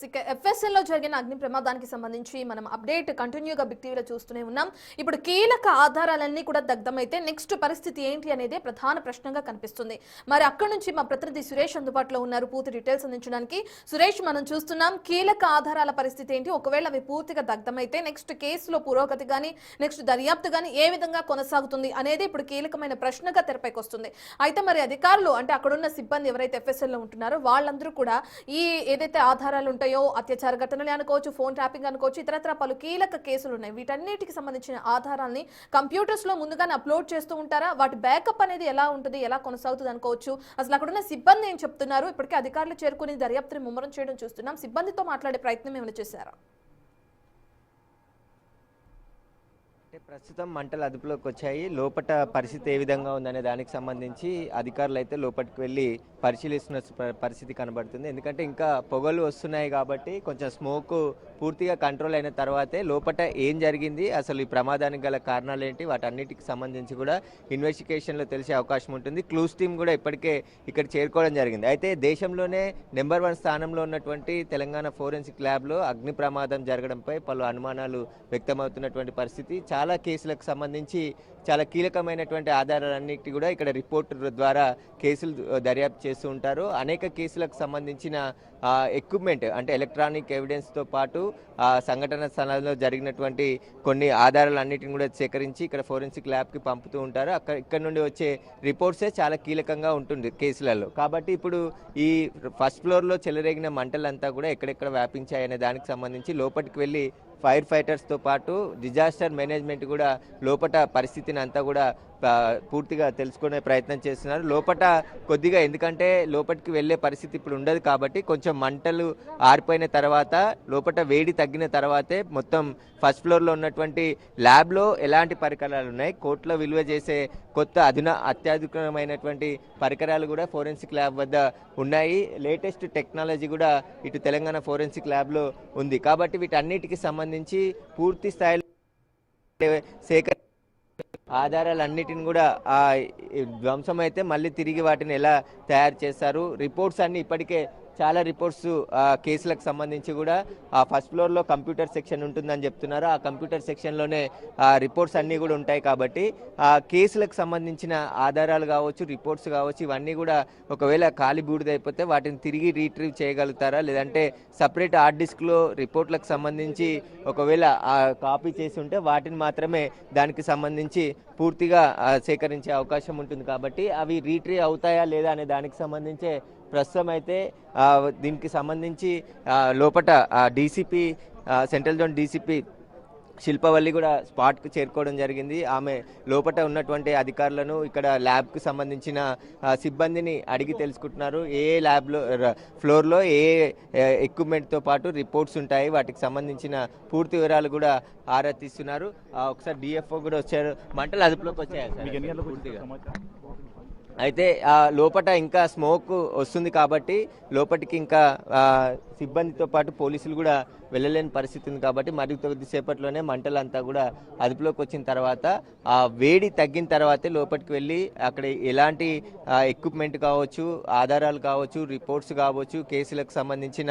FSL లో జరిగిన అగ్ని ప్రమాదానికి సంబంధించి మనం అప్డేట్ కంటిన్యూగా బిగ్ టీవీలో చూస్తూనే ఉన్నాం. ఇప్పుడు కీలక ఆధారాలన్నీ కూడా దగ్ధమైతే నెక్స్ట్ పరిస్థితి ఏంటి అనేది ప్రధాన ప్రశ్నగా కనిపిస్తుంది. మరి అక్కడి నుంచి మా ప్రతినిధి సురేష్ అందుబాటులో ఉన్నారు పూర్తి డీటెయిల్స్ అందించడానికి. సురేష్, మనం చూస్తున్నాం కీలక ఆధారాల పరిస్థితి ఏంటి, ఒకవేళ అవి పూర్తిగా దగ్ధమైతే నెక్స్ట్ కేసులో పురోగతి కానీ నెక్స్ట్ దర్యాప్తు కానీ ఏ విధంగా కొనసాగుతుంది అనేది ఇప్పుడు కీలకమైన ప్రశ్నగా తెరపైకి వస్తుంది. అయితే మరి అధికారులు అంటే అక్కడున్న సిబ్బంది ఎవరైతే FSL లో ఉంటున్నారో వాళ్ళందరూ కూడా ఈ ఏదైతే ఆధారాలు ఉంటాయో అత్యాచార ఘటనలు అనుకోవచ్చు, ఫోన్ ట్యాపింగ్ అనుకోవచ్చు, ఇతరత్ర పలు కీలక కేసులు ఉన్నాయి. వీటన్నిటికి సంబంధించిన ఆధారాలని కంప్యూటర్స్ లో ముందుగానే అప్లోడ్ చేస్తూ ఉంటారా? వాటి బ్యాకప్ అనేది ఎలా ఉంటుంది, ఎలా కొనసాగుతుంది అనుకోవచ్చు. అసలు అక్కడ ఉన్న సిబ్బంది ఏం చెప్తున్నారు? ఇప్పటికే అధికారులు చేరుకుని దర్యాప్తుని ముమ్మరం చేయడం చూస్తున్నాం. సిబ్బందితో మాట్లాడే ప్రయత్నం ఏమైనా చేశారా? ప్రస్తుతం మంటలు అదుపులోకి వచ్చాయి. లోపట పరిస్థితి ఏ విధంగా ఉందనే దానికి సంబంధించి అధికారులు అయితే లోపలికి వెళ్ళి పరిశీలిస్తున్న పరిస్థితి కనబడుతుంది. ఎందుకంటే ఇంకా పొగలు వస్తున్నాయి కాబట్టి కొంచెం స్మోక్ పూర్తిగా కంట్రోల్ అయిన తర్వాతే లోపట ఏం జరిగింది, అసలు ఈ ప్రమాదానికి గల కారణాలు ఏంటి, వాటన్నిటికి సంబంధించి కూడా ఇన్వెస్టిగేషన్లో తెలిసే అవకాశం ఉంటుంది. క్లూస్ టీమ్ కూడా ఇప్పటికే ఇక్కడ చేరుకోవడం జరిగింది. అయితే దేశంలోనే నెంబర్ 1 స్థానంలో ఉన్నటువంటి తెలంగాణ ఫోరెన్సిక్ ల్యాబ్లో అగ్ని ప్రమాదం జరగడంపై పలు అనుమానాలు వ్యక్తమవుతున్నటువంటి పరిస్థితి. చాలా కేసులకు సంబంధించి చాలా కీలకమైనటువంటి ఆధారాలన్నిటి కూడా ఇక్కడ రిపోర్ట్ ద్వారా కేసులు దర్యాప్తు చేస్తూ ఉంటారు. అనేక కేసులకు సంబంధించిన ఎక్విప్మెంట్ అంటే ఎలక్ట్రానిక్ ఎవిడెన్స్తో పాటు సంఘటన స్థలంలో జరిగినటువంటి కొన్ని ఆధారాలన్నిటిని కూడా సేకరించి ఇక్కడ ఫోరెన్సిక్ ల్యాబ్కి పంపుతూ ఉంటారు. ఇక్కడ నుండి వచ్చే రిపోర్ట్సే చాలా కీలకంగా ఉంటుంది కేసులలో. కాబట్టి ఇప్పుడు ఈ ఫస్ట్ ఫ్లోర్లో చెలరేగిన మంటలంతా కూడా ఎక్కడెక్కడ వ్యాపించాయనే దానికి సంబంధించి లోపలికి వెళ్ళి ఫైర్ ఫైటర్స్తో పాటు డిజాస్టర్ మేనేజ్మెంట్ కూడా లోపట పరిస్థితిని అంతా కూడా పూర్తిగా తెలుసుకునే ప్రయత్నం చేస్తున్నారు. లోపట కొద్దిగా ఎందుకంటే లోపలికి వెళ్ళే పరిస్థితి ఇప్పుడు ఉండదు కాబట్టి కొంచెం మంటలు ఆరిపోయిన తర్వాత లోపట వేడి తగ్గిన తర్వాతే మొత్తం ఫస్ట్ ఫ్లోర్లో ఉన్నటువంటి ల్యాబ్లో ఎలాంటి పరికరాలు ఉన్నాయి, కోట్ల విలువ చేసే కొత్త అత్యాధునికమైనటువంటి పరికరాలు కూడా ఫోరెన్సిక్ ల్యాబ్ వద్ద ఉన్నాయి. లేటెస్ట్ టెక్నాలజీ కూడా ఇటు తెలంగాణ ఫోరెన్సిక్ ల్యాబ్లో ఉంది. కాబట్టి వీటన్నిటికి సంబంధించి పూర్తి స్థాయిలో ఆధారాలన్నిటిని కూడా ధ్వంసం అయితే మళ్ళీ తిరిగి వాటిని ఎలా తయారు చేస్తారు, రిపోర్ట్స్ అన్ని ఇప్పటికే చాలా రిపోర్ట్స్ కేసులకు సంబంధించి కూడా ఆ ఫస్ట్ ఫ్లోర్లో కంప్యూటర్ సెక్షన్ ఉంటుందని చెప్తున్నారు. ఆ కంప్యూటర్ సెక్షన్లోనే రిపోర్ట్స్ అన్నీ కూడా ఉంటాయి. కాబట్టి ఆ కేసులకు సంబంధించిన ఆధారాలు కావచ్చు, రిపోర్ట్స్ కావచ్చు, ఇవన్నీ కూడా ఒకవేళ ఖాళీ బూడిదైపోతే వాటిని తిరిగి రీట్రీవ్ చేయగలుగుతారా, లేదంటే సపరేట్ హార్డ్ డిస్క్లో రిపోర్ట్లకు సంబంధించి ఒకవేళ కాపీ చేసి ఉంటే వాటిని మాత్రమే దానికి సంబంధించి పూర్తిగా సేకరించే అవకాశం ఉంటుంది. కాబట్టి అవి రీట్రీవ్ అవుతాయా లేదా అనే దానికి సంబంధించే ప్రస్తుతం అయితే దీనికి సంబంధించి లోపట DCP central zone DCP Shilpavalli కూడా స్పాట్కు చేరుకోవడం జరిగింది. ఆమె లోపట ఉన్నటువంటి అధికారులను ఇక్కడ ల్యాబ్కు సంబంధించిన సిబ్బందిని అడిగి తెలుసుకుంటున్నారు. ఏ ల్యాబ్లో ఫ్లోర్లో ఏ ఎక్విప్మెంట్తో పాటు రిపోర్ట్స్ ఉంటాయి, వాటికి సంబంధించిన పూర్తి వివరాలు కూడా ఆరా తీస్తున్నారు. ఒకసారి డిఎఫ్ఓ కూడా వచ్చారు. మంటలు అదుపులోకి వచ్చాయి పూర్తిగా. అయితే లోపట ఇంకా స్మోక్ వస్తుంది కాబట్టి లోపలికి ఇంకా సిబ్బందితో పాటు పోలీసులు కూడా వెళ్ళలేని పరిస్థితి ఉంది. కాబట్టి మరి కొద్దిసేపట్లోనే మంటలంతా కూడా అదుపులోకి వచ్చిన తర్వాత ఆ వేడి తగ్గిన తర్వాతే లోపలికి వెళ్ళి అక్కడ ఎలాంటి ఎక్విప్మెంట్ కావచ్చు, ఆధారాలు కావచ్చు, రిపోర్ట్స్ కావచ్చు, కేసులకు సంబంధించిన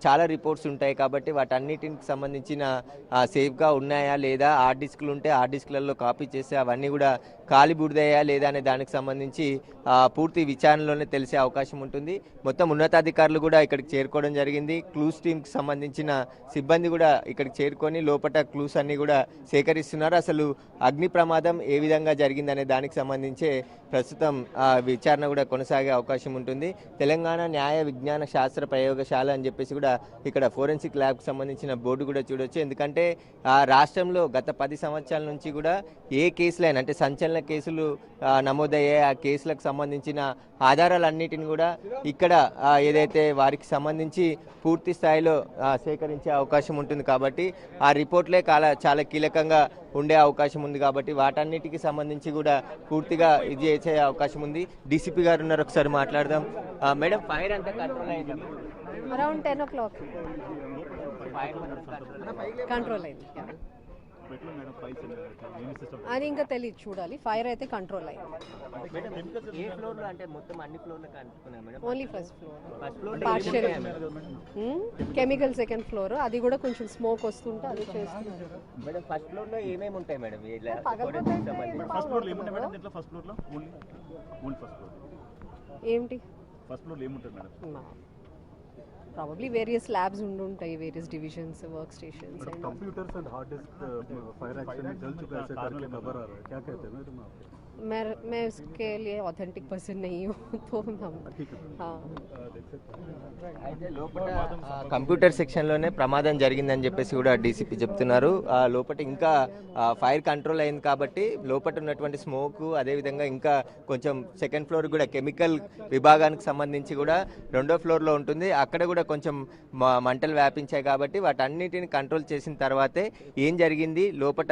చాలా రిపోర్ట్స్ ఉంటాయి. కాబట్టి వాటన్నిటికి సంబంధించిన సేఫ్గా ఉన్నాయా లేదా, హార్డ్ డిస్క్లు ఉంటే హార్డ్ డిస్క్లలో కాపీ చేసి అవన్నీ కూడా ఖాళీ బూడిదయ్యా లేదా అనే దానికి సంబంధించి పూర్తి విచారణలోనే తెలిసే అవకాశం ఉంటుంది. మొత్తం ఉన్నతాధికారులు కూడా ఇక్కడికి చేరుకోవడం జరిగింది. క్లూస్ టీంకి సంబంధించిన సిబ్బంది కూడా ఇక్కడికి చేరుకొని లోపల క్లూస్ అన్ని కూడా సేకరిస్తున్నారు. అసలు అగ్ని ప్రమాదం ఏ విధంగా జరిగిందనే దానికి సంబంధించే ప్రస్తుతం విచారణ కూడా కొనసాగే అవకాశం ఉంటుంది. తెలంగాణ న్యాయ విజ్ఞాన శాస్త్ర ప్రయోగశాల అని చెప్పేసి కూడా ఇక్కడ ఫోరెన్సిక్ ల్యాబ్కి సంబంధించిన బోర్డు కూడా చూడొచ్చు. ఎందుకంటే రాష్ట్రంలో గత 10 సంవత్సరాల నుంచి కూడా ఏ కేసులైనా అంటే సంచలన కేసులు నమోదయ్యాయి, ఆ కేసులకు సంబంధించిన ఆధారాలన్నిటిని కూడా ఇక్కడ ఏదైతే వారికి సంబంధించి పూర్తి స్థాయిలో సేకరించే అవకాశం ఉంటుంది. కాబట్టి ఆ రిపోర్ట్లే చాలా కీలకంగా ఉండే అవకాశం ఉంది. కాబట్టి వాటన్నిటికి సంబంధించి కూడా పూర్తిగా ఇది చేసే అవకాశం ఉంది. డీసీపీ గారు ఉన్నారు, ఒకసారి మాట్లాడదాం. మేడం, ఫైర్ అంతా కంట్రోల్ అయింది? అరౌండ్ 10 o'clock కంట్రోల్ అయింది. అది ఇంకా తెలియదు, చూడాలి. ఫైర్ అయితే కంట్రోల్ అయ్యింది. ఏ ఫ్లోర్ లో అంటే మొత్తం అన్ని ఫ్లోర్ లో కనుక్కున్నాం madam. Only first floor, first floor partial. Chemical second floor, అది కూడా కొంచెం స్మోక్ వస్తుంటే అది చేస్తున్నారు. మేడం ఫస్ట్ ఫ్లోర్ లో ఏమేమి ఉంటాయి మేడం? ఏంటి ఫస్ట్ ఫ్లోర్ ఏముంటుంది మేడం? ప్రాబబ్లీ వేరియస్ ల్యాబ్స్ ఉండుంటాయి, various divisions, work stations. Computers and hard disk fire action में जल चुका है, ऐसे करके खबर आ रहा है, क्या कहते हैं मैडम आप? मैं उसके लिए ऑथेंटिक पर्सन नहीं हूँ, तो हम हाँ. అయితే లోపల కంప్యూటర్ సెక్షన్ లోనే ప్రమాదం జరిగిందని చెప్పేసి కూడా డీసీపీ చెప్తున్నారు. ఆ లోపల ఇంకా ఫైర్ కంట్రోల్ అయింది కాబట్టి లోపల ఉన్నటువంటి స్మోక్, అదేవిధంగా ఇంకా కొంచెం సెకండ్ ఫ్లోర్ కూడా కెమికల్ విభాగానికి సంబంధించి కూడా రెండో ఫ్లోర్లో ఉంటుంది, అక్కడ కూడా కొంచెం మంటలు వ్యాపించాయి కాబట్టి వాటన్నిటిని కంట్రోల్ చేసిన తర్వాతే ఏం జరిగింది, లోపల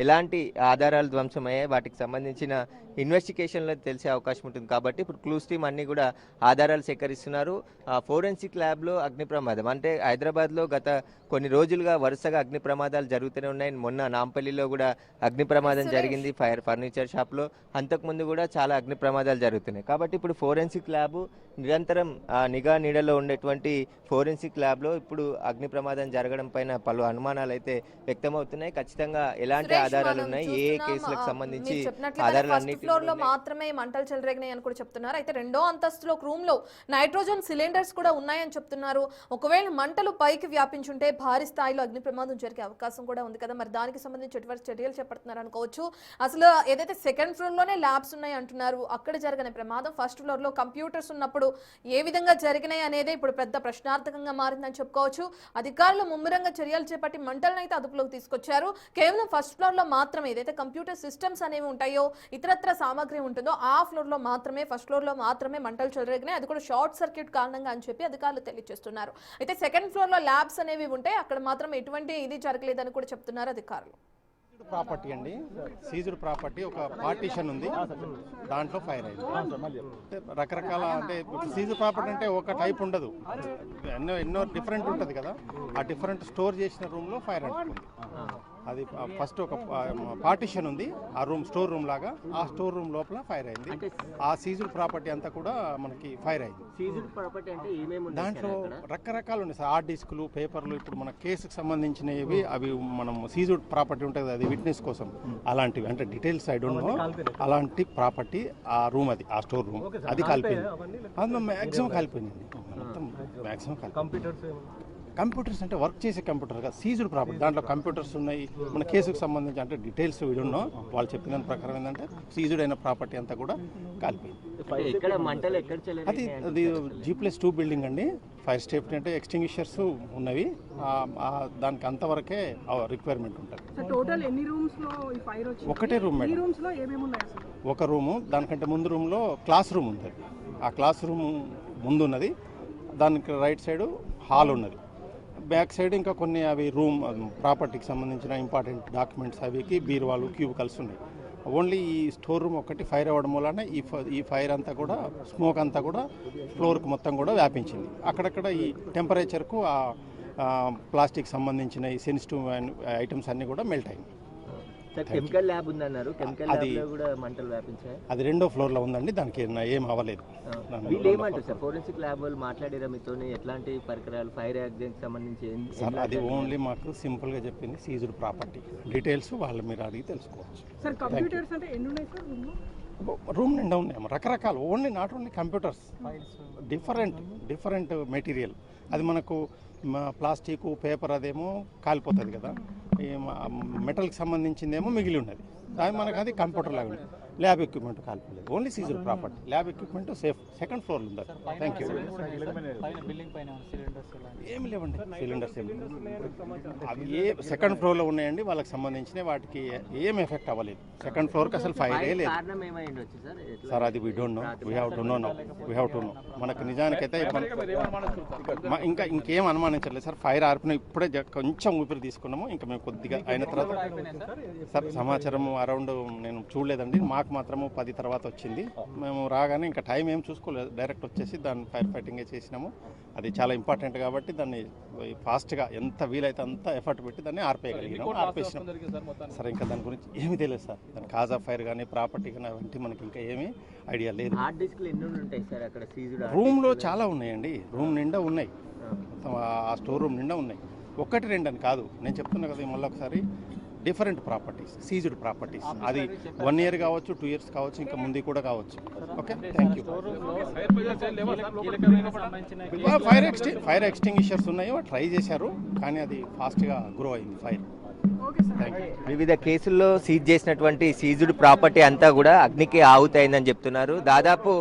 ఎలాంటి ఆధారాలు ధ్వంసమయ్యాయి, వాటికి సంబంధించిన ఇన్వెస్టిగేషన్లో తెలిసే అవకాశం ఉంటుంది. కాబట్టి ఇప్పుడు క్లూస్ టీమ్ అన్ని కూడా ఆధారాలు సేకరిస్తున్నారు. ఫోరెన్సిక్ ల్యాబ్లో అగ్ని ప్రమాదం అంటే హైదరాబాద్లో గత కొన్ని రోజులుగా వరుసగా అగ్ని ప్రమాదాలు జరుగుతూనే ఉన్నాయి. మొన్న నాంపల్లిలో కూడా అగ్ని ప్రమాదం జరిగింది, ఫర్నిచర్ షాప్లో. అంతకుముందు కూడా చాలా అగ్ని ప్రమాదాలు జరుగుతున్నాయి. కాబట్టి ఇప్పుడు ఫోరెన్సిక్ ల్యాబ్ నిరంతరం నిఘా నీడలో ఉండేటువంటి ఫోరెన్సిక్ ల్యాబ్లో ఇప్పుడు అగ్ని ప్రమాదం జరగడం పైన పలు అనుమానాలు అయితే వ్యక్తమవుతున్నాయి. ఖచ్చితంగా ఎలాంటి ఆధారాలు ఉన్నాయి, ఏ కేసులకు సంబంధించి ఆధారాలు ఫ్లోర్ లో మాత్రమే మంటలు చెలరేగినాయి అని కూడా చెప్తున్నారు. అయితే రెండో అంతస్తులో రూమ్ లో నైట్రోజన్ సిలిండర్స్ కూడా ఉన్నాయని చెప్తున్నారు. ఒకవేళ మంటలు పైకి వ్యాపించుంటే భారీ స్థాయిలో అగ్ని ప్రమాదం జరిగే అవకాశం కూడా ఉంది కదా, మరి దానికి సంబంధించి ఎటువంటి చర్యలు చేపడుతున్నారు అనుకోవచ్చు. అసలు ఏదైతే సెకండ్ ఫ్లోర్ లోనే ల్యాబ్స్ ఉన్నాయి అంటున్నారు, అక్కడ జరిగిన ప్రమాదం ఫస్ట్ ఫ్లోర్ లో కంప్యూటర్స్ ఉన్నప్పుడు ఏ విధంగా జరిగినాయి అనేది ఇప్పుడు పెద్ద ప్రశ్నార్థకంగా మారిందని చెప్పుకోవచ్చు. అధికారులు ముమ్మరంగా చర్యలు చేపట్టి మంటలను అయితే అదుపులోకి తీసుకొచ్చారు. కేవలం ఫస్ట్ ఫ్లోర్ లో మాత్రమే ఏదైతే కంప్యూటర్ సిస్టమ్స్ అనేవి ఉంటాయో, ఇతరత్ర సామాగ్రి ఉంటుందో ఆ ఫ్లోర్ లో మాత్రమే, ఫస్ట్ ఫ్లోర్ లో మాత్రమే మంటలు చెలరేగినాయి. అది కూడా షార్ట్ సర్క్యూట్ కారణంగా అని చెప్పి అధికారులు తెలియజేస్తున్నారు. అయితే సెకండ్ ఫ్లోర్ లో ల్యాబ్స్ అనేవి ఉంటాయి, అక్కడ మాత్రం ఎటువంటి ఇది జరగలేదని కూడా చెప్తున్నారు అధికారులు. ప్రాపర్టీ అండి, సీజ్డ్ ప్రాపర్టీ, ఒక పార్టీషన్ ఉంది, దాంట్లో ఫైర్ అయింది. రకరకాల అంటే సీజ్డ్ ప్రాపర్టీ అంటే ఒక టైప్ ఉండదు, ఎన్నో డిఫరెంట్ ఉంటుంది కదా. ఆ డిఫరెంట్ స్టోర్ చేసిన రూమ్లో ఫైర్ అంటుంది. అది ఫస్ట్ ఒక పార్టీషన్ ఉంది, ఆ రూమ్ స్టోర్ రూమ్ లాగా, ఆ స్టోర్ రూమ్ లోపల ఫైర్ అయింది. ఆ సీజ్డ్ ప్రాపర్టీ అంతా కూడా మనకి ఫైర్ అయింది. దాంట్లో రకరకాలు ఉన్నాయి సార్, హార్డ్ డిస్కులు, పేపర్లు. ఇప్పుడు మన కేసుకు సంబంధించినవి అవి మనం సీజ్డ్ ప్రాపర్టీ ఉంటుంది కదా, అది విట్నెస్ కోసం, అలాంటివి అంటే డీటెయిల్స్ ఐ డోంట్ నో. అలాంటి ప్రాపర్టీ ఆ రూమ్, అది ఆ స్టోర్ రూమ్, అది కాలిపోయింది. అది మ్యాక్సిమం కాలిపోయింది, మొత్తం మ్యాక్సిమం కాలిపోయింది. కంప్యూటర్స్ అంటే వర్క్ చేసే కంప్యూటర్ కదా, సీజ్డ్ ప్రాపర్టీ, దాంట్లో కంప్యూటర్స్ ఉన్నాయి. మన కేసుకు సంబంధించి అంటే డీటెయిల్స్ విడున్నో, వాళ్ళు చెప్పిన దాని ప్రకారం ఏంటంటే సీజ్డ్ అయిన ప్రాపర్టీ అంతా కూడా కాలిపోయింది. అది G+2 బిల్డింగ్ అండి. ఫైర్ సేఫ్టీ అంటే ఎక్స్టింగ్విషర్స్ ఉన్నవి, దానికి అంతవరకే రిక్వైర్మెంట్ ఉంటుంది. ఒకటే రూమ్ మేడం, ఒక రూము. దానికంటే ముందు రూమ్లో క్లాస్ రూమ్ ఉంది, ఆ క్లాస్ రూమ్ ముందు ఉన్నది. దానికి రైట్ సైడ్ హాల్ ఉన్నది, బ్యాక్ సైడ్ ఇంకా కొన్ని అవి రూమ్ ప్రాపర్టీకి సంబంధించిన ఇంపార్టెంట్ డాక్యుమెంట్స్ అవికి బీరువాలు, క్యూబికల్స్ ఉన్నాయి. ఓన్లీ ఈ స్టోర్ రూమ్ ఒకటి ఫైర్ అవ్వడం వలన ఈ ఫైర్ అంతా కూడా, స్మోక్ అంతా కూడా ఫ్లోర్కి మొత్తం కూడా వ్యాపించింది. అక్కడక్కడ ఈ టెంపరేచర్కు ప్లాస్టిక్ సంబంధించిన ఈ సెన్సిటివ్ ఐటమ్స్ అన్నీ కూడా మెల్ట్ అయింది. కెమికల్ ల్యాబ్ ఉందన్నారు, కెమికల్ ల్యాబ్ లో కూడా మంటలు వ్యాపించాయి. అది రెండో ఫ్లోర్ లో ఉందండి, దానికి ఏం అవ్వలేదు. ఏమంటారు సార్, ఫోరెన్సిక్ ల్యాబ్ వాళ్ళు మాట్లాడారా మీతో? ఎట్లాంటి పరికరాలు, ఫైర్ యాక్సిడెంట్ సంబంధించి? అది ఓన్లీ మాకు సింపుల్ గా చెప్పింది సీజ్డ్ ప్రాపర్టీ, డీటెయిల్స్ వాళ్ళు మీరు అడిగి తెలుసుకోవచ్చు. రూమ్ నిండా ఉన్నాయి రకరకాల, only not only computers, different material. అది మనకు ప్లాస్టిక్, పేపర్ అదేమో కాలిపోతుంది కదా, ఈ మెటల్కి సంబంధించిందేమో మిగిలి ఉన్నది, అది మనకు అది కంప్యూటర్ లాగా ఉంది. ల్యాబ్ ఎక్విప్మెంట్ కాలిపోలేదు, only seized property. Lab equipment safe, second floor ఉంది. Thank you. ఏమి లేవండి సిలిండర్స్, అవి ఏ సెకండ్ ఫ్లోర్లో ఉన్నాయండి, వాళ్ళకి సంబంధించిన వాటికి ఏం ఎఫెక్ట్ అవ్వలేదు. సెకండ్ ఫ్లోర్కి అసలు ఫైరే లేదు సార్, అది we don't know, we have to know. మనకు నిజానికైతే ఇంకా ఇంకేం అనుమానించలేదు సార్. ఫైర్ ఆర్పిన ఇప్పుడే కొంచెం ఊపిరి తీసుకున్నాము, ఇంకా మేము కొద్దిగా అయిన తర్వాత సార్ సమాచారం అరౌండ్ నేను చూడలేదండి. మాకు మాకు మాత్రము 10 తర్వాత వచ్చింది. మేము రాగానే ఇంకా టైం ఏం చూసుకోలేదు, డైరెక్ట్ వచ్చేసి దాన్ని ఫైర్ ఫైటింగే చేసినాము. అది చాలా ఇంపార్టెంట్ కాబట్టి దాన్ని ఫాస్ట్గా ఎంత వీలైతే అంత ఎఫర్ట్ పెట్టి దాన్ని ఆర్పేయగలిగినాము, ఆర్పేసినాం. సరే ఇంకా దాని గురించి ఏమీ తెలియదు సార్, దాని కాజ్ ఆఫ్ ఫైర్ కానీ ప్రాపర్టీ కానీ అవన్నీ మనకి ఇంకా ఏమీ ఐడియా లేదు. హార్డ్ డిస్క్లు ఎన్ని ఉంటాయి సార్ అక్కడ సీజ్డ్? రూమ్లో చాలా ఉన్నాయండి, రూమ్ నిండా ఉన్నాయి, మొత్తం ఆ స్టోర్ రూమ్ నిండా ఉన్నాయి. 1-2 అని కాదు, నేను చెప్తున్నా కదా మళ్ళీ ఒకసారి, డిఫరెంట్ ప్రాపర్టీస్, సీజ్డ్ ప్రాపర్టీస్. అది 1 year కావచ్చు, 2 years కావచ్చు, ఇంకా ముందు కూడా కావచ్చు. Okay, thank you. Fire extinguishers ఉన్నాయి, ట్రై చేశారు కానీ అది ఫాస్ట్గా గ్రో అయింది ఫైర్. వివిధ కేసుల్లో సీజ్ చేసినటువంటి సీజ్డ్ ప్రాపర్టీ అంతా కూడా అగ్నికి ఆహుతైందని చెప్తున్నారు. దాదాపు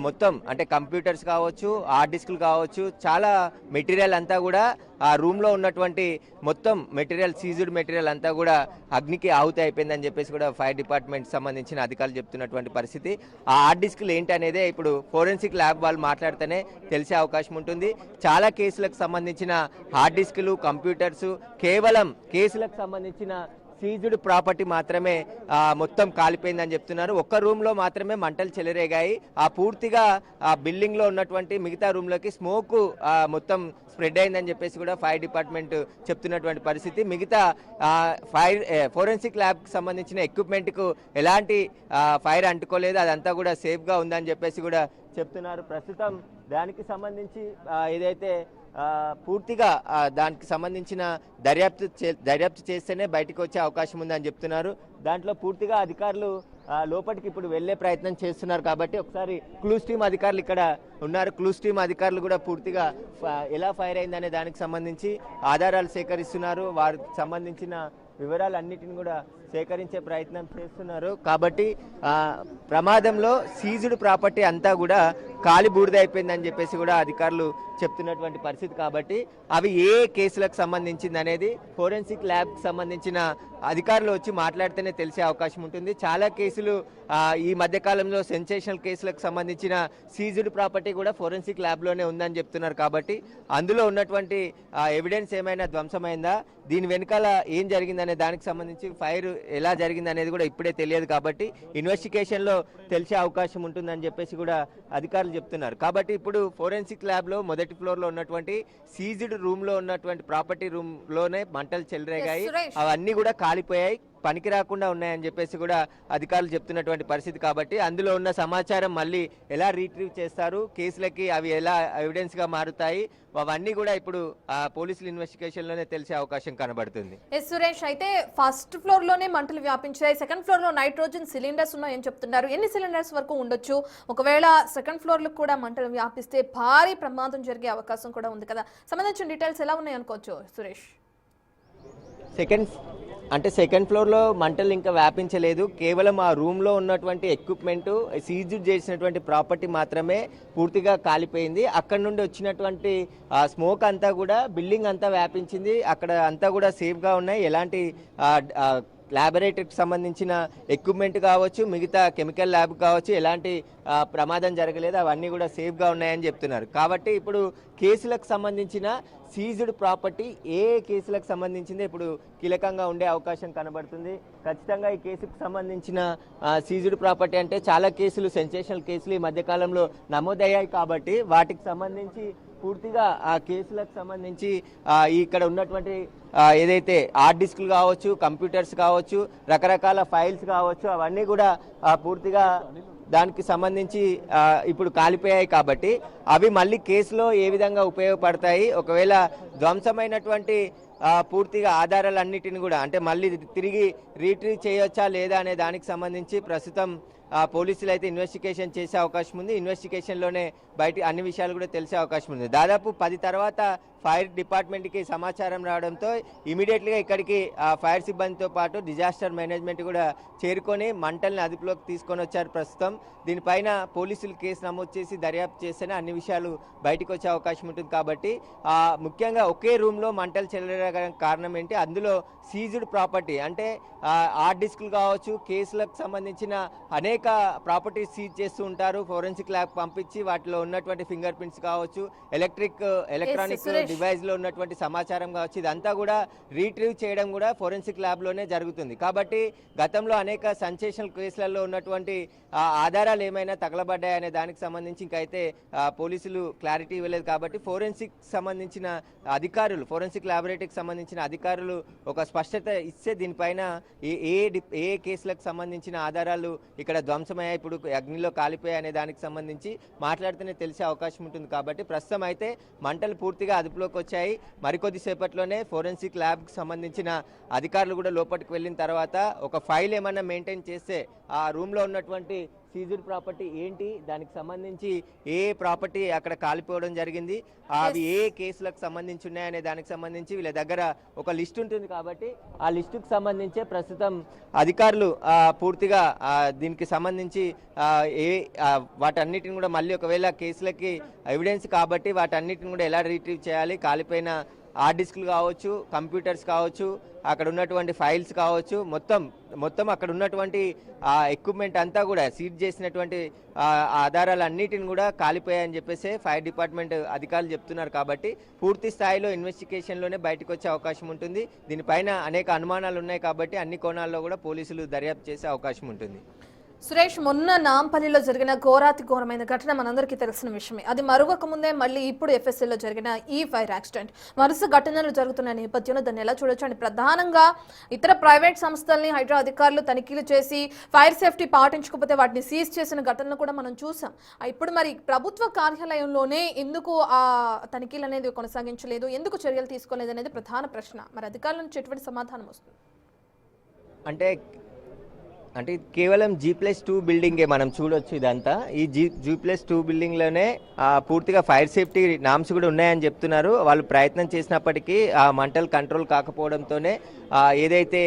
మొత్తం అంటే కంప్యూటర్స్ కావచ్చు, హార్డ్ డిస్క్లు కావచ్చు, చాలా మెటీరియల్ అంతా కూడా ఆ రూమ్లో ఉన్నటువంటి మొత్తం మెటీరియల్, సీజ్డ్ మెటీరియల్ అంతా కూడా అగ్నికి ఆహుతి అయిపోయిందని చెప్పేసి కూడా ఫైర్ డిపార్ట్మెంట్ సంబంధించిన అధికారులు చెప్తున్నటువంటి పరిస్థితి. ఆ హార్డ్ డిస్క్లు ఏంటి అనేదే ఇప్పుడు ఫోరెన్సిక్ ల్యాబ్ వాళ్ళు మాట్లాడితేనే తెలిసే అవకాశం ఉంటుంది. చాలా కేసులకు సంబంధించిన హార్డ్ డిస్క్లు, కంప్యూటర్స్, కేవలం కేసులకు సంబంధించిన సీజ్డ్ ప్రాపర్టీ మాత్రమే మొత్తం కాలిపోయిందని చెప్తున్నారు. ఒక్క రూమ్లో మాత్రమే మంటలు చెలరేగాయి. ఆ పూర్తిగా ఆ బిల్డింగ్లో ఉన్నటువంటి మిగతా రూమ్లోకి స్మోక్ మొత్తం స్ప్రెడ్ అయిందని చెప్పేసి కూడా ఫైర్ డిపార్ట్మెంట్ చెప్తున్నటువంటి పరిస్థితి. మిగతా ఫోరెన్సిక్ ల్యాబ్కి సంబంధించిన ఎక్విప్మెంట్కు ఎలాంటి ఫైర్ అంటుకోలేదు, అదంతా కూడా సేఫ్గా ఉందని చెప్పేసి కూడా చెప్తున్నారు. ప్రస్తుతం దానికి సంబంధించి ఏదైతే పూర్తిగా దానికి సంబంధించిన దర్యాప్తు చేస్తేనే బయటకు వచ్చే అవకాశం ఉందని చెప్తున్నారు. దాంట్లో పూర్తిగా అధికారులు లోపలికి ఇప్పుడు వెళ్లే ప్రయత్నం చేస్తున్నారు. కాబట్టి ఒకసారి క్లూస్ టీమ్ అధికారులు ఇక్కడ ఉన్నారు. క్లూస్ టీమ్ అధికారులు కూడా పూర్తిగా ఎలా ఫైర్ అయిందనే దానికి సంబంధించి ఆధారాలు సేకరిస్తున్నారు. వారికి సంబంధించిన వివరాలన్నిటిని కూడా సేకరించే ప్రయత్నం చేస్తున్నారు. కాబట్టి ప్రమాదంలో సీజ్డ్ ప్రాపర్టీ అంతా కూడా కాలి బూడిదైపోయిందని చెప్పేసి కూడా అధికారులు చెప్తున్నటువంటి పరిస్థితి. కాబట్టి అవి ఏ కేసులకు సంబంధించింది అనేది ఫోరెన్సిక్ ల్యాబ్కి సంబంధించిన అధికారులు వచ్చి మాట్లాడితేనే తెలిసే అవకాశం ఉంటుంది. చాలా కేసులు ఈ మధ్యకాలంలో సెన్సేషనల్ కేసులకు సంబంధించిన సీజ్డ్ ప్రాపర్టీ కూడా ఫోరెన్సిక్ ల్యాబ్లోనే ఉందని చెప్తున్నారు. కాబట్టి అందులో ఉన్నటువంటి ఎవిడెన్స్ ఏమైనా ధ్వంసమైందా, దీని వెనకాల ఏం జరిగిందనే దానికి సంబంధించి ఫైర్ ఎలా జరిగింది అనేది కూడా ఇప్పుడే తెలియదు. కాబట్టి ఇన్వెస్టిగేషన్లో తెలిసే అవకాశం ఉంటుందని చెప్పేసి కూడా అధికారులు చెప్తున్నారు. కాబట్టి ఇప్పుడు ఫోరెన్సిక్ ల్యాబ్లో మొదటి ఫ్లోర్లో ఉన్నటువంటి సీజ్డ్ రూమ్లో ఉన్నటువంటి ప్రాపర్టీ రూమ్లోనే మంటలు చెలరేగాయి. అవన్నీ కూడా కాలిపోయాయి, పనికి రాకుండా ఉన్నాయని చెప్పేసి కూడా అధికారులు చెప్తున్నటువంటి పరిస్థితి. కాబట్టి అందులో ఉన్న సమాచారం మళ్ళీ ఎలా రీట్రీవ్ చేస్తారు, కేసులకి అవి ఎలా ఎవిడెన్స్ గా మారుతాయి, అవన్నీ కూడా ఇప్పుడు పోలీసుల ఇన్వెస్టిగేషన్ లోనే తెలిసే అవకాశం కనబడుతుంది. సురేష్, అయితే ఫస్ట్ ఫ్లోర్ లోనే మంటలు వ్యాపించాయి, సెకండ్ ఫ్లోర్ లో నైట్రోజన్ సిలిండర్స్ ఉన్నాయని చెప్తున్నారు. ఎన్ని సిలిండర్స్ వరకు ఉండొచ్చు? ఒకవేళ సెకండ్ ఫ్లోర్ లో కూడా మంటలు వ్యాపిస్తే భారీ ప్రమాదం జరిగే అవకాశం కూడా ఉంది కదా, సంబంధించిన డీటెయిల్స్ ఎలా ఉన్నాయి అనుకోవచ్చు సురేష్? సెకండ్ ఫ్లోర్లో మంటలు ఇంకా వ్యాపించలేదు. కేవలం ఆ రూమ్లో ఉన్నటువంటి ఎక్విప్మెంట్, సీజ్ చేసినటువంటి ప్రాపర్టీ మాత్రమే పూర్తిగా కాలిపోయింది. అక్కడ నుండి వచ్చినటువంటి స్మోక్ అంతా కూడా బిల్డింగ్ అంతా వ్యాపించింది. అక్కడ అంతా కూడా సేఫ్గా ఉన్నాయి. ఎలాంటి ల్యాబొరేటరీకి సంబంధించిన ఎక్విప్మెంట్ కావచ్చు, మిగతా కెమికల్ ల్యాబ్ కావచ్చు, ఎలాంటి ప్రమాదం జరగలేదు. అవన్నీ కూడా సేఫ్గా ఉన్నాయని చెప్తున్నారు. కాబట్టి ఇప్పుడు కేసులకు సంబంధించిన సీజ్డ్ ప్రాపర్టీ ఏ కేసులకు సంబంధించింది ఇప్పుడు కీలకంగా ఉండే అవకాశం కనబడుతుంది. ఖచ్చితంగా ఈ కేసుకు సంబంధించిన సీజ్డ్ ప్రాపర్టీ అంటే చాలా కేసులు, సెన్సేషనల్ కేసులు ఈ మధ్యకాలంలో నమోదయ్యాయి. కాబట్టి వాటికి సంబంధించి పూర్తిగా ఆ కేసులకు సంబంధించి ఇక్కడ ఉన్నటువంటి ఏదైతే హార్డ్ డిస్క్లు కావచ్చు, కంప్యూటర్స్ కావచ్చు, రకరకాల ఫైల్స్ కావచ్చు, అవన్నీ కూడా పూర్తిగా దానికి సంబంధించి ఇప్పుడు కాలిపోయాయి. కాబట్టి అవి మళ్ళీ కేసులో ఏ విధంగా ఉపయోగపడతాయి, ఒకవేళ ధ్వంసమైనటువంటి పూర్తిగా ఆధారాలన్నిటిని కూడా అంటే మళ్ళీ తిరిగి రీట్రీవ్ చేయొచ్చా లేదా అనే దానికి సంబంధించి ప్రస్తుతం పోలీసులు అయితే ఇన్వెస్టిగేషన్ చేసే అవకాశం ఉంది. ఇన్వెస్టిగేషన్లోనే బయట అన్ని విషయాలు కూడా తెలిసే అవకాశం ఉంది. దాదాపు 10 తర్వాత ఫైర్ డిపార్ట్మెంట్కి సమాచారం రావడంతో ఇమీడియట్గా ఇక్కడికి ఫైర్ సిబ్బందితో పాటు డిజాస్టర్ మేనేజ్మెంట్ కూడా చేరుకొని మంటల్ని అదుపులోకి తీసుకొని వచ్చారు. ప్రస్తుతం దీనిపైన పోలీసులు కేసు నమోదు చేసి దర్యాప్తు చేస్తేనే అన్ని విషయాలు బయటకు వచ్చే అవకాశం ఉంటుంది. కాబట్టి ముఖ్యంగా ఒకే రూమ్లో మంటలు చెలరేగడానికి కారణం ఏంటి, అందులో సీజ్డ్ ప్రాపర్టీ అంటే హార్డ్ డిస్క్లు కావచ్చు, కేసులకు సంబంధించిన అనేక అనేక ప్రాపర్టీస్ సీజ్ చేస్తూ ఉంటారు. ఫోరెన్సిక్ ల్యాబ్ పంపించి వాటిలో ఉన్నటువంటి ఫింగర్ ప్రింట్స్ కావచ్చు, ఎలక్ట్రానిక్ సురేష్. డివైస్ లో ఉన్నటువంటి సమాచారం కావచ్చు, ఇదంతా కూడా రీట్రీవ్ చేయడం కూడా ఫోరెన్సిక్ ల్యాబ్ లోనే జరుగుతుంది. కాబట్టి గతంలో అనేక సెన్సేషనల్ కేసులలో ఉన్నటువంటి ఆధారాలు ఏమైనా తగలబడ్డాయనే దానికి సంబంధించి ఇంకైతే పోలీసులు క్లారిటీ ఇవ్వలేదు. కాబట్టి ఫోరెన్సిక్ సంబంధించిన అధికారులు, ఫోరెన్సిక్ ల్యాబొరేటరీకి సంబంధించిన అధికారులు ఒక స్పష్టత ఇస్తే దీనిపైన ఏ కేసులకు సంబంధించిన ఆధారాలు ఇక్కడ ధ్వంసమయ్యాయి, ఇప్పుడు అగ్నిలో కాలిపోయాయి అనే దానికి సంబంధించి మాట్లాడితేనే తెలిసే అవకాశం ఉంటుంది. కాబట్టి ప్రస్తుతం అయితే మంటలు పూర్తిగా అదుపులోకి వచ్చాయి. మరికొద్ది సేపట్లోనే ఫోరెన్సిక్ ల్యాబ్కి సంబంధించిన అధికారులు కూడా లోపలికి వెళ్ళిన తర్వాత ఒక ఫైల్ ఏమన్నా మెయింటైన్ చేస్తే ఆ రూమ్లో ఉన్నటువంటి సీజ్డ్ ప్రాపర్టీ ఏంటి, దానికి సంబంధించి ఏ ప్రాపర్టీ అక్కడ కాలిపోవడం జరిగింది, అవి ఏ కేసులకు సంబంధించి ఉన్నాయనే దానికి సంబంధించి వీళ్ళ దగ్గర ఒక లిస్ట్ ఉంటుంది. కాబట్టి ఆ లిస్టుకు సంబంధించే ప్రస్తుతం అధికారులు పూర్తిగా దీనికి సంబంధించి వాటన్నిటిని కూడా మళ్ళీ ఒకవేళ కేసులకి ఎవిడెన్స్ కాబట్టి వాటన్నిటిని కూడా ఎలా రీట్రీవ్ చేయాలి, కాలిపోయిన హార్డ్ డిస్క్లు కావచ్చు, కంప్యూటర్స్ కావచ్చు, అక్కడ ఉన్నటువంటి ఫైల్స్ కావచ్చు, మొత్తం అక్కడ ఉన్నటువంటి ఎక్విప్మెంట్ అంతా కూడా సీజ్ చేసినటువంటి ఆధారాలన్నిటిని కూడా కాలిపోయాయని చెప్పేసి ఫైర్ డిపార్ట్మెంట్ అధికారులు చెప్తున్నారు. కాబట్టి పూర్తి స్థాయిలో ఇన్వెస్టిగేషన్లోనే బయటకు వచ్చే అవకాశం ఉంటుంది. దీనిపైన అనేక అనుమానాలు ఉన్నాయి కాబట్టి అన్ని కోణాల్లో కూడా పోలీసులు దర్యాప్తు చేసే అవకాశం ఉంటుంది. సురేష్, మొన్న నాంపల్లిలో జరిగిన ఘోరమైన ఘటన మనందరికీ తెలిసిన విషయమే. అది మరొక ముందే మళ్ళీ ఇప్పుడు ఎఫ్ఎస్ఎల్లో జరిగిన ఈ ఫైర్ యాక్సిడెంట్, వరుస ఘటనలు జరుగుతున్న నేపథ్యంలో దాన్ని ఎలా చూడొచ్చు అని ప్రధానంగా ఇతర ప్రైవేట్ సంస్థల్ని హైడ్రా అధికారులు తనిఖీలు చేసి ఫైర్ సేఫ్టీ పాటించకపోతే వాటిని సీజ్ చేసిన ఘటనలు కూడా మనం చూసాం. ఇప్పుడు మరి ప్రభుత్వ కార్యాలయంలోనే ఎందుకు ఆ తనిఖీలు అనేది కొనసాగించలేదు, ఎందుకు చర్యలు తీసుకోలేదు అనేది ప్రధాన ప్రశ్న. మరి అధికారుల నుంచి ఎటువంటి సమాధానం వస్తుంది? అంటే కేవలం G+2 బిల్డింగే మనం చూడొచ్చు. ఇదంతా ఈ G+2 బిల్డింగ్లోనే పూర్తిగా ఫైర్ సేఫ్టీ నామ్స్ కూడా ఉన్నాయని చెప్తున్నారు. వాళ్ళు ప్రయత్నం చేసినప్పటికీ ఆ మంటలు కంట్రోల్ కాకపోవడంతోనే ఏదైతే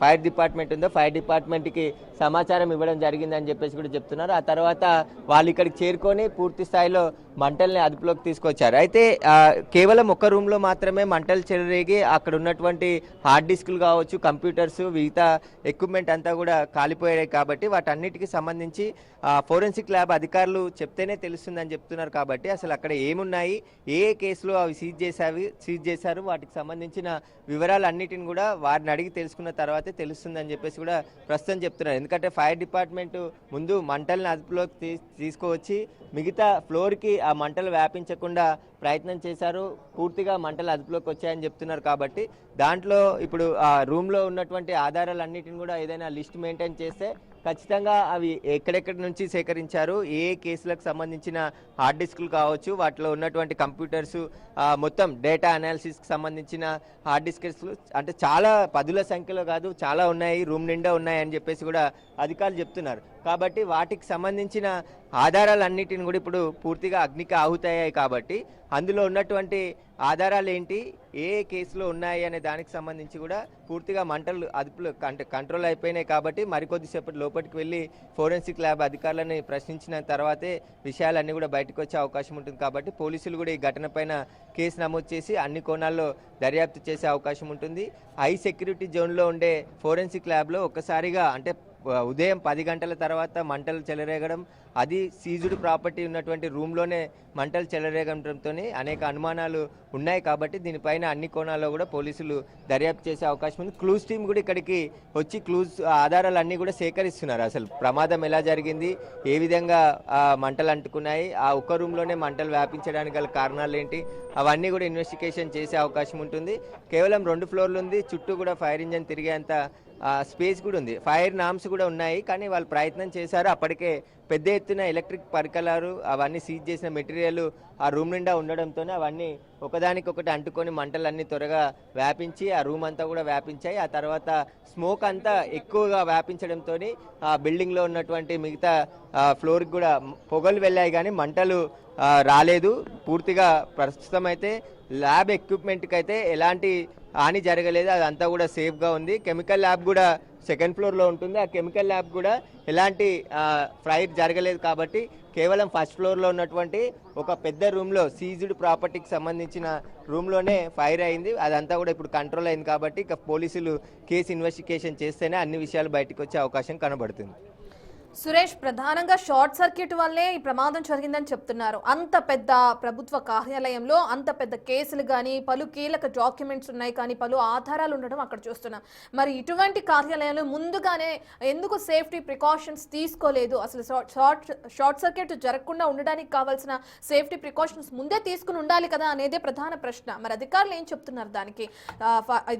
ఫైర్ డిపార్ట్మెంట్ ఉందో ఫైర్ డిపార్ట్మెంట్కి సమాచారం ఇవ్వడం జరిగిందని చెప్పేసి కూడా చెప్తున్నారు. ఆ తర్వాత వాళ్ళు ఇక్కడికి చేరుకొని పూర్తి స్థాయిలో మంటల్ని అదుపులోకి తీసుకొచ్చారు. అయితే కేవలం ఒక రూమ్లో మాత్రమే మంటలు చెలరేగి అక్కడ ఉన్నటువంటి హార్డ్ డిస్కులు కావచ్చు, కంప్యూటర్స్, మిగతా ఎక్విప్మెంట్ అంతా కూడా కాలిపోయాయి. కాబట్టి వాటన్నిటికీ సంబంధించి ఫోరెన్సిక్ ల్యాబ్ అధికారులు చెప్తేనే తెలుస్తుందని చెప్తున్నారు. కాబట్టి అసలు అక్కడ ఏమున్నాయి, ఏ కేసులో అవి సీజ్ చేశారు, వాటికి సంబంధించిన వివరాలు అన్నిటిని కూడా వారిని అడిగి తెలుసుకున్న తర్వాతే తెలుస్తుందని చెప్పేసి కూడా ప్రస్తుతం చెప్తున్నారు. ఎందుకంటే ఫైర్ డిపార్ట్మెంట్ ముందు మంటల్ని అదుపులోకి తీసుకువచ్చి మిగతా ఫ్లోర్కి ఆ మంటలు వ్యాపించకుండా ప్రయత్నం చేశారు. పూర్తిగా మంటలు అదుపులోకి వచ్చాయని చెప్తున్నారు. కాబట్టి దాంట్లో ఇప్పుడు ఆ రూమ్లో ఉన్నటువంటి ఆధారాలన్నిటిని కూడా ఏదైనా లిస్ట్ మెయింటైన్ చేస్తే ఖచ్చితంగా అవి ఎక్కడెక్కడి నుంచి సేకరించారు, ఏ కేసులకు సంబంధించిన హార్డ్ డిస్కులు కావచ్చు, వాటిలో ఉన్నటువంటి కంప్యూటర్స్, మొత్తం డేటా అనాలిసిస్కి సంబంధించిన హార్డ్ డిస్క్స్ అంటే చాలా పదుల సంఖ్యలో కాదు, చాలా ఉన్నాయి, రూమ్ నిండా ఉన్నాయి అని చెప్పేసి కూడా అధికారులు చెప్తున్నారు. కాబట్టి వాటికి సంబంధించిన ఆధారాలన్నిటిని కూడా ఇప్పుడు పూర్తిగా అగ్నికి ఆహుతయ్యాయి. కాబట్టి అందులో ఉన్నటువంటి ఆధారాలు ఏంటి, ఏ కేసులో ఉన్నాయి అనే దానికి సంబంధించి కూడా పూర్తిగా మంటలు అదుపులో కంట్రోల్ అయిపోయినాయి. కాబట్టి మరికొద్దిసేపటి లోపలికి వెళ్ళి ఫోరెన్సిక్ ల్యాబ్ అధికారులని ప్రశ్నించిన తర్వాతే విషయాలన్నీ కూడా బయటకు వచ్చే అవకాశం ఉంటుంది. కాబట్టి పోలీసులు కూడా ఈ ఘటన పైన కేసు నమోదు చేసి అన్ని కోణాల్లో దర్యాప్తు చేసే అవకాశం ఉంటుంది. హై సెక్యూరిటీ జోన్లో ఉండే ఫోరెన్సిక్ ల్యాబ్లో ఒక్కసారిగా అంటే ఉదయం 10 గంటల తర్వాత మంటలు చెలరేగడం, అది సీజుడ్ ప్రాపర్టీ ఉన్నటువంటి రూమ్లోనే మంటలు చెలరేగడంతో అనేక అనుమానాలు ఉన్నాయి. కాబట్టి దీనిపైన అన్ని కోణాల్లో కూడా పోలీసులు దర్యాప్తు చేసే అవకాశం ఉంది. క్లూస్ టీమ్ కూడా ఇక్కడికి వచ్చి ఆధారాలన్నీ కూడా సేకరిస్తున్నారు. అసలు ప్రమాదం ఎలా జరిగింది, ఏ విధంగా మంటలు అంటుకున్నాయి, ఆ ఒక్క రూమ్లోనే మంటలు వ్యాపించడానికి గల కారణాలు ఏంటి, అవన్నీ కూడా ఇన్వెస్టిగేషన్ చేసే అవకాశం ఉంటుంది. కేవలం 2 ఫ్లోర్లు ఉంది, చుట్టూ కూడా ఫైర్ ఇంజన్ తిరిగేంత స్పేస్ కూడా ఉంది, ఫైర్ నామ్స్ కూడా ఉన్నాయి. కానీ వాళ్ళు ప్రయత్నం చేశారు, అప్పటికే పెద్ద ఎత్తున ఎలక్ట్రిక్ పరికరాలు అవన్నీ సీజ్ చేసిన మెటీరియల్ ఆ రూమ్ నిండా ఉండడంతోనే అవన్నీ ఒకదానికొకటి అంటుకొని మంటలన్నీ త్వరగా వ్యాపించి ఆ రూమ్ అంతా కూడా వ్యాపించాయి. ఆ తర్వాత స్మోక్ అంతా ఎక్కువగా వ్యాపించడంతో ఆ బిల్డింగ్లో ఉన్నటువంటి మిగతా ఫ్లోర్కి కూడా పొగలు వెళ్ళాయి కానీ మంటలు రాలేదు. పూర్తిగా ప్రస్తుతం అయితే ల్యాబ్ ఎక్విప్మెంట్కి అయితే ఎలాంటి హాని జరగలేదు, అదంతా కూడా సేఫ్గా ఉంది. కెమికల్ ల్యాబ్ కూడా 2nd ఫ్లోర్లో ఉంటుంది, ఆ కెమికల్ ల్యాబ్ కూడా ఎలాంటి ఫైర్ జరగలేదు. కాబట్టి కేవలం 1st ఫ్లోర్లో ఉన్నటువంటి ఒక పెద్ద రూమ్లో సీజ్డ్ ప్రాపర్టీకి సంబంధించిన రూమ్లోనే ఫైర్ అయింది. అదంతా కూడా ఇప్పుడు కంట్రోల్ అయింది. కాబట్టి ఇక పోలీసులు కేసు ఇన్వెస్టిగేషన్ చేస్తేనే అన్ని విషయాలు బయటకు వచ్చే అవకాశం కనబడుతుంది. సురేష్, ప్రధానంగా షార్ట్ సర్క్యూట్ వల్లే ఈ ప్రమాదం జరిగిందని చెప్తున్నారు. అంత పెద్ద ప్రభుత్వ కార్యాలయంలో అంత పెద్ద కేసులు కానీ, పలు కీలక డాక్యుమెంట్స్ ఉన్నాయి కానీ, పలు ఆధారాలు ఉండడం అక్కడ చూస్తున్నాం. మరి ఇటువంటి కార్యాలయంలో ముందుగానే ఎందుకు సేఫ్టీ ప్రికాషన్స్ తీసుకోలేదు? అసలు షార్ట్ సర్క్యూట్ జరగకుండా ఉండడానికి కావాల్సిన సేఫ్టీ ప్రికాషన్స్ ముందే తీసుకుని ఉండాలి కదా అనేదే ప్రధాన ప్రశ్న. మరి అధికారులు ఏం చెప్తున్నారు దానికి?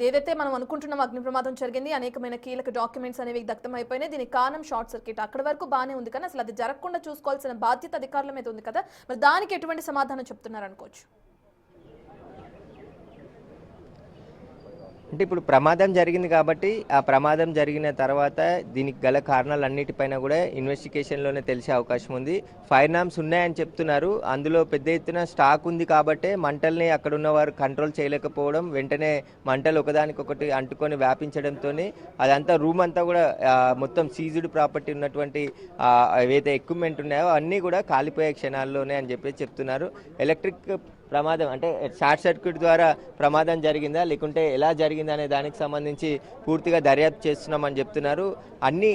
ఏదైతే మనం అనుకుంటున్నాం అగ్ని ప్రమాదం జరిగింది, అనేకమైన కీలక డాక్యుమెంట్స్ అనేవి దగ్ధం అయిపోయినాయి, దీనికి కారణం షార్ట్ సర్క్యూట్. అక్కడ వరకు బాగానే ఉంది కానీ అసలు అది జరగకుండా చూసుకోవాల్సిన బాధ్యత అధికారుల మీద ఉంది కదా, మరి దానికి ఎటువంటి సమాధానం చెప్తున్నారు అనుకోవచ్చు? అంటే ఇప్పుడు ప్రమాదం జరిగింది కాబట్టి ఆ ప్రమాదం జరిగిన తర్వాత దీనికి గల కారణాలన్నిటిపైన కూడా ఇన్వెస్టిగేషన్లోనే తెలిసే అవకాశం ఉంది. ఫైర్ నామ్స్ ఉన్నాయని చెప్తున్నారు. అందులో పెద్ద ఎత్తున స్టాక్ ఉంది కాబట్టే మంటల్ని అక్కడ ఉన్నవారు కంట్రోల్ చేయలేకపోవడం, వెంటనే మంటలు ఒకదానికొకటి అంటుకొని వ్యాపించడంతో అదంతా రూమ్ అంతా కూడా మొత్తం సీజ్డ్ ప్రాపర్టీ ఉన్నటువంటి ఏవైతే ఎక్విప్మెంట్ ఉన్నాయో అన్నీ కూడా కాలిపోయే క్షణాల్లోనే అని చెప్పి చెప్తున్నారు. ఎలక్ట్రిక్ ప్రమాదం అంటే షార్ట్ సర్క్యూట్ ద్వారా ప్రమాదం జరిగిందా లేకుంటే ఎలా జరిగిందా అనే దానికి సంబంధించి పూర్తిగా దర్యాప్తు చేస్తున్నామని చెప్తున్నారు. అన్ని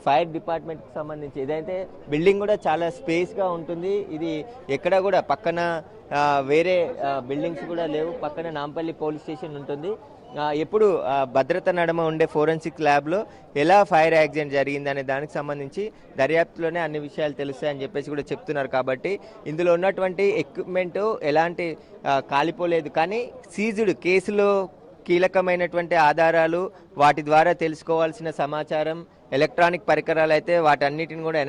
ఫైర్ డిపార్ట్మెంట్కి సంబంధించి ఏదైతే బిల్డింగ్ కూడా చాలా స్పేస్గా ఉంటుంది. ఇది ఎక్కడ కూడా పక్కన వేరే బిల్డింగ్స్ కూడా లేవు. పక్కన నాంపల్లి పోలీస్ స్టేషన్ ఉంటుంది. ఎప్పుడు భద్రత నడమ ఉండే ఫోరెన్సిక్ ల్యాబ్లో ఎలా ఫైర్ యాక్సిడెంట్ జరిగిందనే దానికి సంబంధించి దర్యాప్తులోనే అన్ని విషయాలు తెలుస్తాయని చెప్పేసి కూడా చెప్తున్నారు. కాబట్టి ఇందులో ఉన్నటువంటి ఎక్విప్మెంట్ ఎలాంటి కాలిపోలేదు, కానీ సీజ్డ్ కేసులో కీలకమైనటువంటి ఆధారాలు, వాటి ద్వారా తెలుసుకోవాల్సిన సమాచారం, ఎలక్ట్రానిక్ పరికరాలు అయితే వాటన్నిటిని కూడా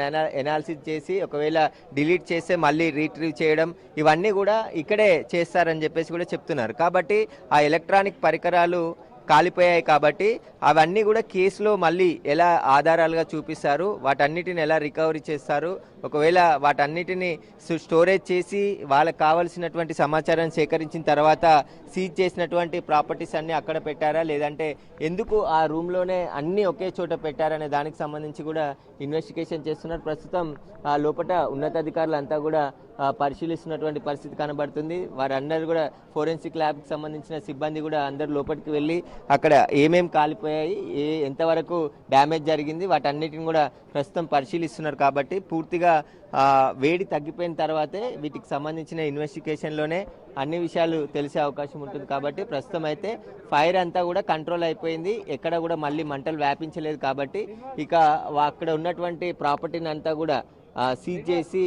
ఎనాలిసిస్ చేసి ఒకవేళ డిలీట్ చేస్తే మళ్ళీ రీట్రీవ్ చేయడం, ఇవన్నీ కూడా ఇక్కడే చేస్తారని చెప్పేసి కూడా చెప్తున్నారు. కాబట్టి ఆ ఎలక్ట్రానిక్ పరికరాలు కాలిపోయాయి కాబట్టి అవన్నీ కూడా కేసులో మళ్ళీ ఎలా ఆధారాలుగా చూపిస్తారు, వాటన్నిటిని ఎలా రికవరీ చేస్తారు, ఒకవేళ వాటన్నిటిని స్టోరేజ్ చేసి వాళ్ళకి కావాల్సినటువంటి సమాచారాన్ని సేకరించిన తర్వాత సీజ్ చేసినటువంటి ప్రాపర్టీస్ అన్నీ అక్కడ పెట్టారా, లేదంటే ఎందుకు ఆ రూమ్లోనే అన్నీ ఒకే చోట పెట్టారనే దానికి సంబంధించి కూడా ఇన్వెస్టిగేషన్ చేస్తున్నారు. ప్రస్తుతం లోపల ఉన్నతాధికారులు అంతా కూడా పరిశీలిస్తున్నటువంటి పరిస్థితి కనబడుతుంది. వారందరూ కూడా ఫోరెన్సిక్ ల్యాబ్కి సంబంధించిన సిబ్బంది కూడా అందరు లోపలికి వెళ్ళి అక్కడ ఏమేం కాలిపోయాయి, ఎంతవరకు డ్యామేజ్ జరిగింది, వాటన్నిటిని కూడా ప్రస్తుతం పరిశీలిస్తున్నారు. కాబట్టి పూర్తిగా వేడి తగ్గిపోయిన తర్వాతే వీటికి సంబంధించిన ఇన్వెస్టిగేషన్లోనే అన్ని విషయాలు తెలిసే అవకాశం ఉంటుంది. కాబట్టి ప్రస్తుతం అయితే ఫైర్ అంతా కూడా కంట్రోల్ అయిపోయింది, ఎక్కడ కూడా మళ్ళీ మంటలు వ్యాపించలేదు. కాబట్టి ఇక అక్కడ ఉన్నటువంటి ప్రాపర్టీని అంతా కూడా సీజ్ చేసి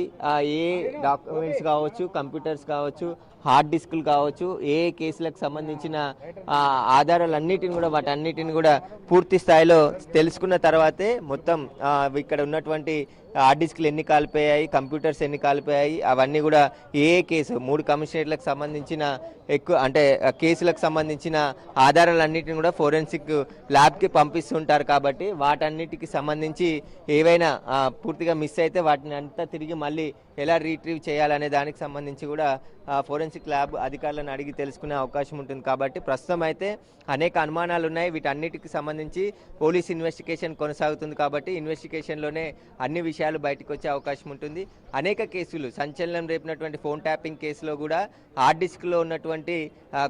ఏ డాక్యుమెంట్స్ కావచ్చు, కంప్యూటర్స్ కావచ్చు, హార్డ్ డిస్కులు కావచ్చు, ఏ కేసులకు సంబంధించిన ఆధారాలన్నిటిని కూడా వాటన్నిటిని కూడా పూర్తి స్థాయిలో తెలుసుకున్న తర్వాతే మొత్తం ఇక్కడ ఉన్నటువంటి హార్డ్ డిస్క్లు ఎన్ని కాలిపోయాయి, కంప్యూటర్స్ ఎన్ని కాలిపోయాయి, అవన్నీ కూడా ఏ కేసు 3 కమిషనరేట్లకు సంబంధించిన కేసులకు సంబంధించిన ఆధారాలన్నింటిని కూడా ఫోరెన్సిక్ ల్యాబ్కి పంపిస్తుంటారు. కాబట్టి వాటన్నిటికి సంబంధించి ఏవైనా పూర్తిగా మిస్ అయితే వాటిని అంతా తిరిగి మళ్ళీ ఎలా రీట్రీవ్ చేయాలనే దానికి సంబంధించి కూడా ఫోరెన్సిక్ ల్యాబ్ అధికారులను అడిగి తెలుసుకునే అవకాశం ఉంటుంది. కాబట్టి ప్రస్తుతం అయితే అనేక అనుమానాలు ఉన్నాయి. వీటన్నిటికి సంబంధించి పోలీస్ ఇన్వెస్టిగేషన్ కొనసాగుతుంది. కాబట్టి ఇన్వెస్టిగేషన్లోనే అన్ని విషయాలు బయటకు వచ్చే అవకాశం ఉంటుంది. అనేక కేసులు సంచలనం రేపినటువంటి ఫోన్ ట్యాపింగ్ కేసులో కూడా హార్డ్ డిస్క్లో ఉన్నటువంటి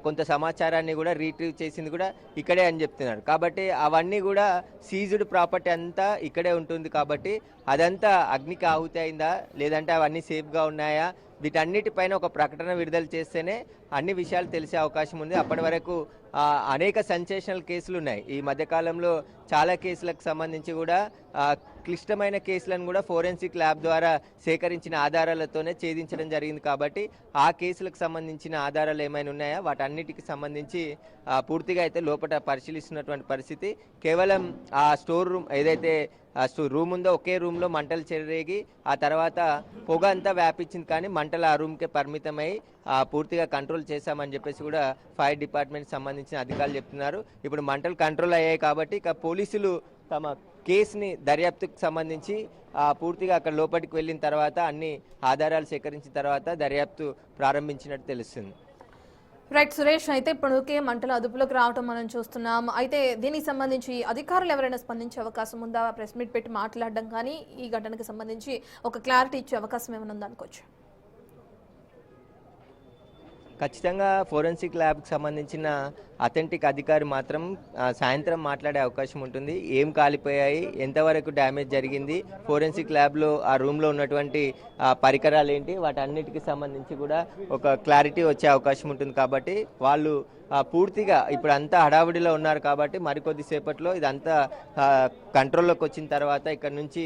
కొంత సమాచారాన్ని కూడా రీట్రీవ్ చేసింది కూడా ఇక్కడే అని చెప్తున్నారు. కాబట్టి అవన్నీ కూడా సీజ్డ్ ప్రాపర్టీ అంతా ఇక్కడే ఉంటుంది. కాబట్టి అదంతా అగ్నికి ఆహుతి అయిందా, లేదంటే అవన్నీ సేఫ్గా ఉన్నాయా, వీటన్నిటిపైన ఒక ప్రకటన విడుదల చేస్తేనే అన్ని విషయాలు తెలిసే అవకాశం ఉంది. అప్పటి వరకు అనేక సెన్సేషనల్ కేసులు ఉన్నాయి. ఈ మధ్యకాలంలో చాలా కేసులకు సంబంధించి కూడా క్లిష్టమైన కేసులను కూడా ఫోరెన్సిక్ ల్యాబ్ ద్వారా సేకరించిన ఆధారాలతోనే ఛేదించడం జరిగింది. కాబట్టి ఆ కేసులకు సంబంధించిన ఆధారాలు ఏమైనా ఉన్నాయా, వాటన్నిటికి సంబంధించి పూర్తిగా అయితే లోపల పరిశీలిస్తున్నటువంటి పరిస్థితి. కేవలం ఆ స్టోర్ రూమ్ ఏదైతే రూమ్ ఉందో ఒకే రూమ్లో మంటలు చెలరేగి ఆ తర్వాత పొగ అంతా వ్యాపించింది, కానీ మంటలు ఆ రూమ్కే పరిమితమై పూర్తిగా కంట్రోల్ చేశామని చెప్పేసి కూడా ఫైర్ డిపార్ట్మెంట్ సంబంధించిన అధికారులు చెప్తున్నారు. ఇప్పుడు మంటలు కంట్రోల్ అయ్యాయి కాబట్టి ఇక పోలీసులు తమ కేసుని దర్యాప్తుకు సంబంధించి పూర్తిగా అక్కడ లోపలికి వెళ్ళిన తర్వాత అన్ని ఆధారాలు సేకరించిన తర్వాత దర్యాప్తు ప్రారంభించినట్టు తెలుస్తుంది. రైట్ సురేష్, అయితే ఇప్పటికే మంటలు అదుపులోకి రావడం మనం చూస్తున్నాం. అయితే దీనికి సంబంధించి అధికారులు ఎవరైనా స్పందించే అవకాశం ఉందా? ప్రెస్ మీట్ పెట్టి మాట్లాడడం కానీ ఈ ఘటనకు సంబంధించి ఒక క్లారిటీ ఇచ్చే అవకాశం ఏమైనా ఉందా అనుకోవచ్చు? ఖచ్చితంగా ఫోరెన్సిక్ ల్యాబ్కి సంబంధించిన అథెంటిక్ అధికారి మాత్రం సాయంత్రం మాట్లాడే అవకాశం ఉంటుంది. ఏం కాలిపోయాయి, ఎంతవరకు డ్యామేజ్ జరిగింది, ఫోరెన్సిక్ ల్యాబ్లో ఆ రూమ్లో ఉన్నటువంటి పరికరాలు ఏంటి, వాటన్నిటికి సంబంధించి కూడా ఒక క్లారిటీ వచ్చే అవకాశం ఉంటుంది. కాబట్టి వాళ్ళు పూర్తిగా ఇప్పుడు అంతా హడావుడిలో ఉన్నారు కాబట్టి మరికొద్ది సేపట్లో ఇదంతా కంట్రోల్లోకి వచ్చిన తర్వాత ఇక్కడ నుంచి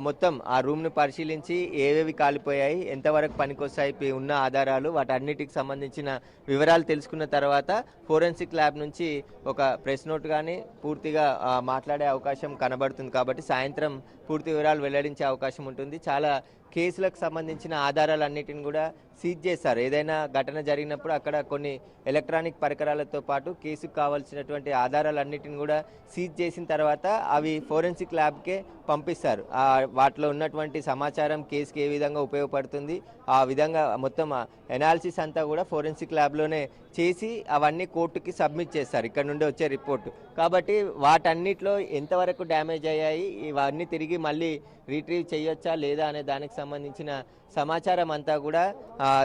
మొత్తం ఆ రూమ్ను పరిశీలించి ఏవేవి కాలిపోయాయి, ఎంతవరకు పనికొస్తాయి ఉన్న ఆధారాలు, వాటన్నిటికి సంబంధించిన వివరాలు తెలుసుకున్న తర్వాత ఫోరెన్సిక్ ల్యాబ్ నుంచి ఒక ప్రెస్ నోట్ కానీ పూర్తిగా మాట్లాడే అవకాశం కనబడుతుంది. కాబట్టి సాయంత్రం పూర్తి వివరాలు వెల్లడించే అవకాశం ఉంటుంది. చాలా కేసులకు సంబంధించిన ఆధారాలన్నిటిని కూడా సీజ్ చేస్తారు. ఏదైనా ఘటన జరిగినప్పుడు అక్కడ కొన్ని ఎలక్ట్రానిక్ పరికరాలతో పాటు కేసుకు కావాల్సినటువంటి ఆధారాలన్నిటిని కూడా సీజ్ చేసిన తర్వాత అవి ఫోరెన్సిక్ ల్యాబ్కే పంపిస్తారు. వాటిలో ఉన్నటువంటి సమాచారం కేసుకి ఏ విధంగా ఉపయోగపడుతుంది, ఆ విధంగా మొత్తం ఎనాలిసిస్ అంతా కూడా ఫోరెన్సిక్ ల్యాబ్లోనే చేసి అవన్నీ కోర్టుకి సబ్మిట్ చేస్తారు ఇక్కడ నుండి వచ్చే రిపోర్టు. కాబట్టి వాటన్నిటిలో ఎంతవరకు డ్యామేజ్ అయ్యాయి, ఇవన్నీ తిరిగి మళ్ళీ రీట్రీవ్ చేయొచ్చా లేదా అనే దానికి సంబంధించిన సమాచారం అంతా కూడా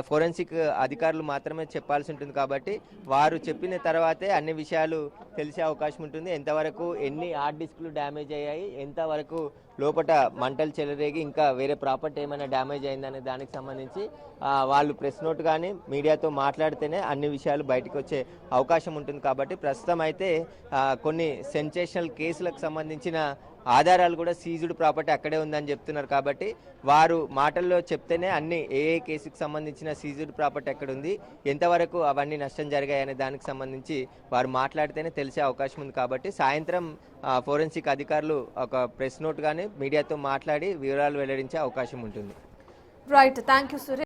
ఫోరెన్సిక్ అధికారులు మాత్రమే చెప్పాల్సి ఉంటుంది. కాబట్టి వారు చెప్పిన తర్వాతే అన్ని విషయాలు తెలిసే అవకాశం ఉంటుంది. ఎంతవరకు ఎన్ని హార్డ్ డిస్క్లు డ్యామేజ్ అయ్యాయి, ఎంతవరకు లోపల మంటలు చెలరేగి ఇంకా వేరే ప్రాపర్టీ ఏమైనా డ్యామేజ్ అయిందనే దానికి సంబంధించి వాళ్ళు ప్రెస్ నోట్ కానీ మీడియాతో మాట్లాడితేనే అన్ని విషయాలు బయటకు వచ్చే అవకాశం ఉంటుంది. కాబట్టి ప్రస్తుతం అయితే కొన్ని సెన్సేషనల్ కేసులకు సంబంధించిన ఆధారాలు కూడా సీజ్డ్ ప్రాపర్టీ అక్కడే ఉందని చెప్తున్నారు. కాబట్టి వారు మాటల్లో చెప్తేనే అన్ని ఏ కేసుకు సంబంధించిన సీజ్డ్ ప్రాపర్టీ ఎక్కడ ఉంది, ఎంతవరకు అవన్నీ నష్టం జరిగాయి అనే దానికి సంబంధించి వారు మాట్లాడితేనే తెలిసే అవకాశం ఉంది. కాబట్టి సాయంత్రం ఫోరెన్సిక్ అధికారులు ఒక ప్రెస్ నోట్ కానీ మీడియాతో మాట్లాడి వివరాలు వెల్లడించే అవకాశం ఉంటుంది. Right, thank you Suresh.